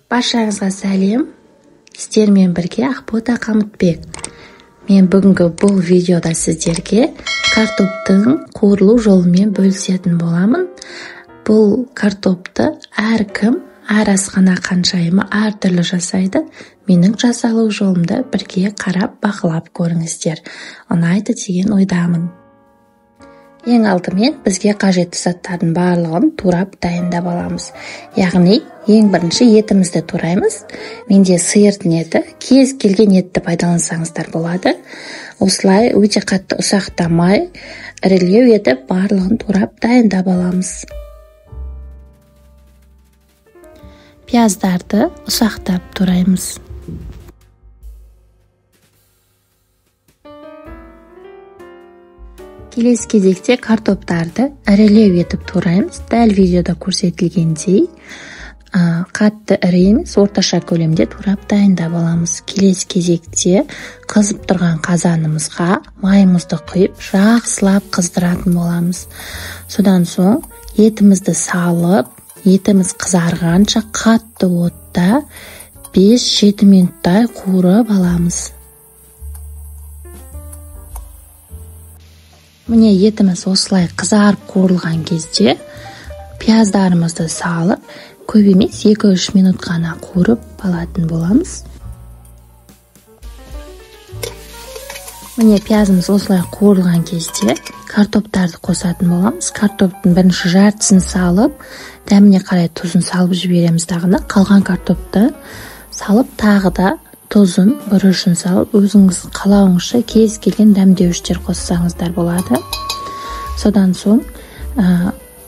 Баршаңызға сәлем. Сіздермен бірге Ақбота Қамытбек. Мен бүгінгі бұл видеода сіздерге картоптың қуырылу жолымен бөлісетін боламын. Бұл картопты әркім, әр асхана қаншайымы әртүрлі жасайды. Менің жасалу жолымды бірге қарап бақылап көріңіздер. Ұнайды деген ойдамын. Ең алдымен бізге қажетті заттардың барлығын турап дайындап аламыз. Яғни, ең бірінші етімізді тураймыз. Менде сиырдың еті, кез келген етті пайдалансаңыздар болады. Осылай өте қатты ұсақтамай, ірілеу етіп барлығын турап дайындап аламыз. Пияздарды ұсақтап тураймыз. Келесі кезекте картоптарды ірілеу етіп тураймыз. Дәл видеода көрсетілгендей, қатты ірі емес, орташа көлемде турап дайындап аламыз. Келесі кезекте қызып тұрған қазанымызға майымызды құйып, жақсылап қыздыратын боламыз. Содан соң етімізді салып, етіміз қызарғанша қатты отта 5-7 минуттай қуырып аламыз. Міне етіміз осылай қызарып қуырылған кезде пияздарымызды салып, көп емес 2-3 минут қана қуырып алатын боламыз. Міне пиязымыз осылай қуырылған кезде картоптарды қосатын боламыз. Картоптың бірінші жартысын салып, дәміне қарай тұзын салып жібереміз дағыны. Қалған картопты салып тағы да тұзын, бұрышын салып, өзіңіз қалауыңызша кез келген дәмдеуіштер қоссаңыздар болады. Содан соң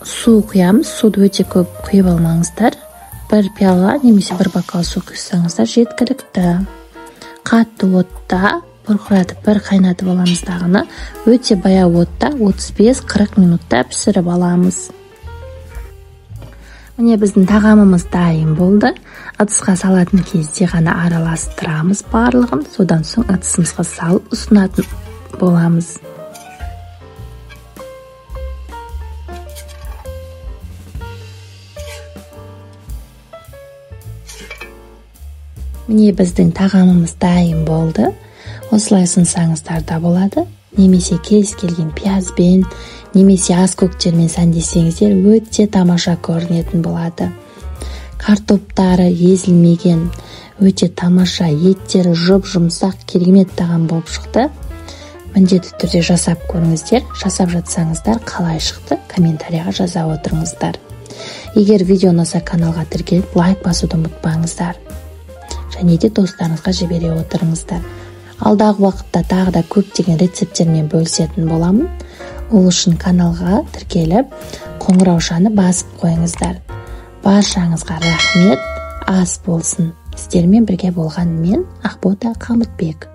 су құямыз. Суды өте көп құйып алмаңыздар. Бір пиала немесе бір бокал су құйсаңыздар жеткілікті. Қатты отта бұрқыратып бір қайнатып аламыз дағыны. Өте баяу отта 35-40 минутта пісіріп аламыз. Міне біздің тағамымыз дайын болды. Ыдысқа салатын кезде ғана араластырамыз барлығын. Содан соң ыдысымызға салып ұсынатын боламыз. Міне біздің тағамымыз дайын болды. Осылай ұсынсаңыздар да болады. Немесе кез келген пиязбен, немесе ас көктермен сәндесеңіздер өте тамаша көрінетін болады. Картоптары езілмеген, өте тамаша, еттері жұп-жұмсақ, керемет тағам болып шықты. Міндетті түрде жасап көріңіздер. Жасап жатсаңыздар қалай шықты, комментарияға жаза отырыңыздар. Егер видео ұнаса каналға тіркеліп, лайк басуды ұмытпаңыздар. Және де достарыңызға жібере отырыңыздар. Алдағы уақытта тағы да көптеген рецепттермен бөлісетін боламын. Ол үшін каналға тіркеліп, қоңыраушаны басып қойыңыздар. Баршаңызға рахмет, ас болсын. Сіздермен бірге болған мен Ақбота Қамытбек.